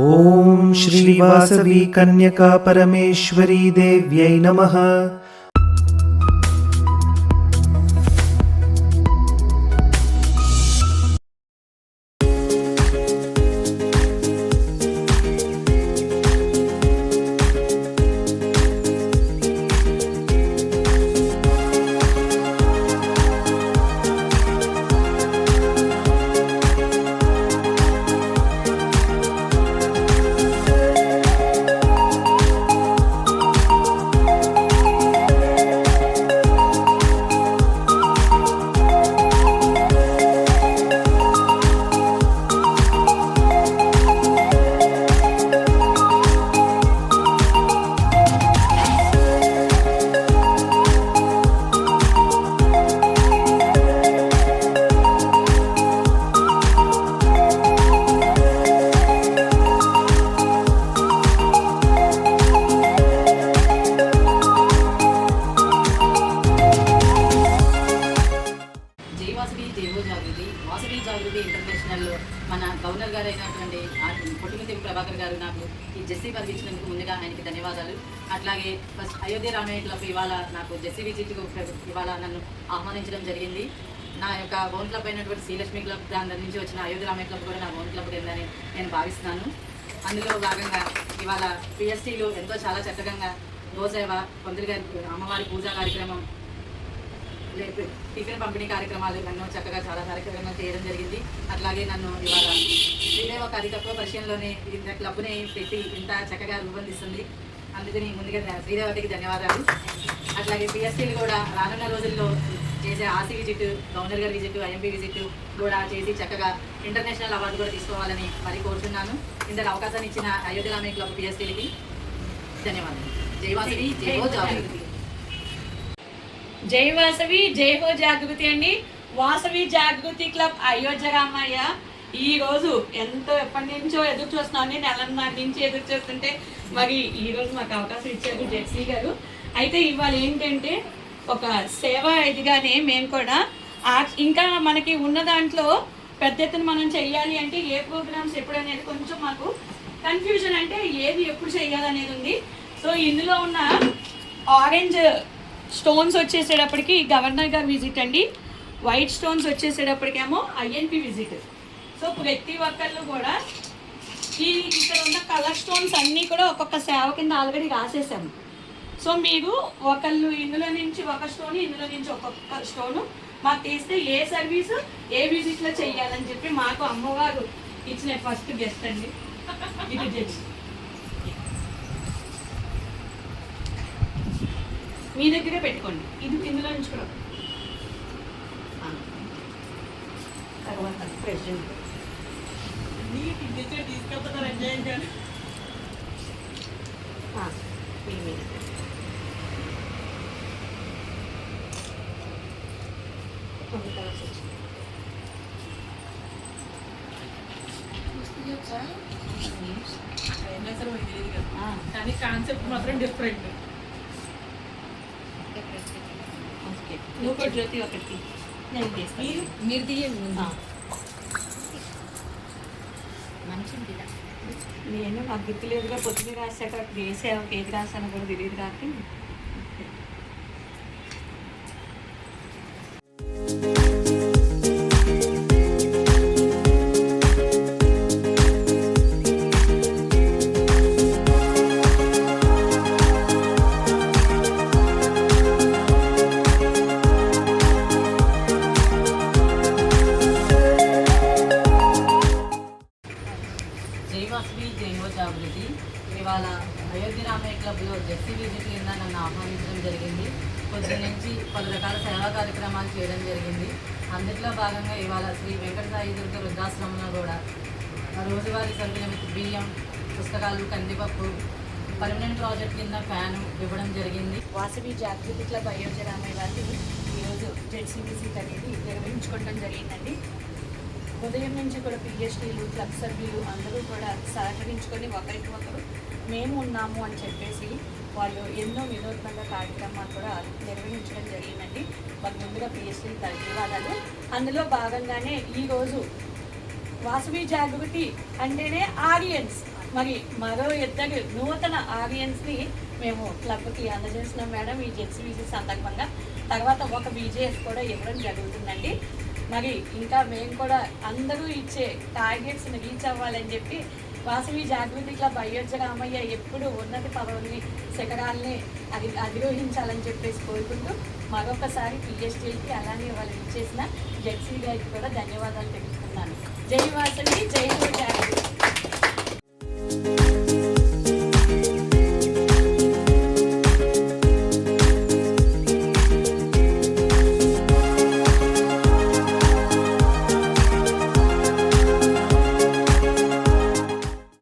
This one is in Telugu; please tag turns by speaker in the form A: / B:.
A: ఓం శ్రీ వాసవి కన్యకా పరమేశ్వరీ దేవ్యై నమః.
B: వాసవి జాగృతి ఇంటర్నేషనల్ మన గవర్నర్ గారు అయినటువంటి పొట్టిమితి ప్రభాకర్ గారు నాకు ఈ జెస్సీ పదవి ఇచ్చినందుకు ముందుగా ఆయనకి ధన్యవాదాలు. అట్లాగే ఫస్ట్ అయోధ్య రామయ్య క్లబ్ ఇవాళ నాకు జెస్సీ విజిట్కు ఇవాళ నన్ను ఆహ్వానించడం జరిగింది. నా యొక్క ఓన్ క్లబ్ అయినటువంటి శ్రీలక్ష్మి క్లబ్ దాని నుంచి వచ్చిన అయోధ్య రామయ్య క్లబ్ కూడా నా ఓన్ క్లబ్ కిందని నేను భావిస్తున్నాను. అందులో భాగంగా ఇవాళ పిఎస్టీలు ఎంతో చాలా చక్కగా గోసేవ, పంతులు గారి అమ్మవారి పూజా కార్యక్రమం, టిఫిన్ పంపిణీ కార్యక్రమాలు నన్ను చక్కగా చాలా కార్యక్రమాలు చేయడం జరిగింది. అట్లాగే నన్ను ఇవాళ శ్రీదేవి ఒక అతి తక్కువ పరిచయంలోనే క్లబ్ని పెట్టి ఇంత చక్కగా రూపొందిస్తుంది. అందుకని ముందుగా శ్రీదేవతకి ధన్యవాదాలు. అట్లాగే పిఎస్టీలు కూడా రానున్న రోజుల్లో చేసే ఆర్సీ విజిట్, గవర్నర్ గారి విజిట్, ఐఎంపీ విజిట్ కూడా చేసి చక్కగా ఇంటర్నేషనల్ అవార్డు కూడా తీసుకోవాలని మరి కోరుతున్నాను. ఇంతటి అవకాశాన్ని ఇచ్చిన అయోధ్య రామయ్య క్లబ్ పిఎస్టీలకి ధన్యవాదాలు. జై వాసవి, జై హో జాగృతి.
C: జై వాసవి, జై హో జాగృతి అండి. వాసవి జాగృతి క్లబ్ అయోధ్య రామయ్య ఈ రోజు ఎంతో ఎప్పటి నుంచో ఎదురు చూస్తున్నాం, నెలన్నర నుంచి ఎదురు చూస్తుంటే మరి ఈ రోజు మాకు అవకాశం ఇచ్చారు జెస్సీ గారు. అయితే ఇవాళ ఏంటంటే ఒక సేవ ఇదిగానే మేము కూడా ఇంకా మనకి ఉన్న దాంట్లో పెద్ద ఎత్తున మనం చెయ్యాలి అంటే ఏ ప్రోగ్రామ్స్ ఎప్పుడు అనేది కొంచెం మాకు కన్ఫ్యూజన్, అంటే ఏది ఎప్పుడు చెయ్యాలనేది ఉంది. సో ఇందులో ఉన్న ఆరెంజ్ స్టోన్స్ వచ్చేసేటప్పటికి గవర్నర్ గారు విజిట్ అండి, వైట్ స్టోన్స్ వచ్చేసేటప్పటికేమో ఐఎన్పి విజిట్. సో ప్రతి ఒక్కళ్ళు కూడా ఇక్కడ ఉన్న కలర్ స్టోన్స్ అన్నీ కూడా ఒక్కొక్క సేవ కింద ఆల్రెడీ రాసేసాము. సో మీరు ఒకళ్ళు ఇందులో నుంచి ఒక స్టోన్, ఇందులో నుంచి ఒక్కొక్క స్టోను మాకు తీస్తే ఏ సర్వీసు ఏ విజిట్లో చెయ్యాలని చెప్పి మాకు అమ్మవారు ఇచ్చిన ఫస్ట్ గెస్ట్ అండి ఇది జడ్జి. మీ దగ్గరే పెట్టుకోండి, ఇది ఇందులో నుంచి కూడా. తర్వాత ప్రెసిడెంట్ తీసుకెళ్తున్నారు, ఎంజాయ్ చేయండి.
D: కానీ కాన్సెప్ట్ మాత్రం డిఫరెంట్.
C: నువ్వు జ్యోతి ఒకటి నేను తీస్తాను,
B: మీరు తీయండి.
C: నేను నాకు గుర్తులేదుగా, పొద్దున్న రాశాక వేసావు ఏది రాశాను కూడా తెలియదు కాబట్టి.
B: జాగృతి ఇవాళ అయోధ్య రామయ్య క్లబ్లో జెస్సీ విజిట్ కింద నన్ను ఆహ్వానించడం జరిగింది. పొద్దున్న నుంచి పలు రకాల సేవా కార్యక్రమాలు చేయడం జరిగింది. అందులో భాగంగా ఇవాళ శ్రీ వెంకట సాయి దుర్గ వృద్ధాశ్రమంలో కూడా రోజువారీ సరుకుల బియ్యం, పుస్తకాలు, కందిపప్పు, పర్మనెంట్ ప్రాజెక్ట్ కింద ఫ్యాను ఇవ్వడం జరిగింది.
C: వాసవి జాగృతి క్లబ్ అయోధ్య రామయ్య వారిని ఈరోజు జెడ్సీ విజిట్ అనేది నిర్వహించుకోవడం జరిగిందండి. ఉదయం నుంచి కూడా పిఎస్టీలు, క్లబ్ సభ్యులు అందరూ కూడా సహకరించుకొని ఒకరికి ఒకరు మేము ఉన్నాము అని చెప్పేసి వాళ్ళు ఎన్నో వినూత్నంగా కార్యక్రమాలు కూడా నిర్వహించడం జరిగిందండి. వాళ్ళ ముందుగా పిఎస్టీలు ధన్యవాదాలు. అందులో భాగంగానే ఈరోజు వాసవి జాగృతి అంటేనే ఆడియన్స్ మరి మరో ఇద్దరు నూతన ఆడియన్స్ని మేము క్లబ్కి అందజేస్తున్నాం మేడం ఈ జెర్సీ విజిట్ సందర్భంగా. తర్వాత ఒక బీజేఎఫ్ కూడా ఇవ్వడం జరుగుతుందండి. మరి ఇంకా మేము కూడా అందరూ ఇచ్చే టార్గెట్స్ని రీచ్ అవ్వాలని చెప్పి వాసవి జాగృతి క్లబ్ అయోధ్య రామయ్య ఎప్పుడు ఉన్నతి పదవుల్ని శిఖరాల్ని అధిరోహించాలని చెప్పేసి కోరుకుంటూ మరొకసారి పిఎస్టీకి అలానే వాళ్ళు ఇచ్చేసిన జెర్సీ గారికి కూడా ధన్యవాదాలు తెలుపుతున్నాను. జై వాసవి, జై హో జాగృతి.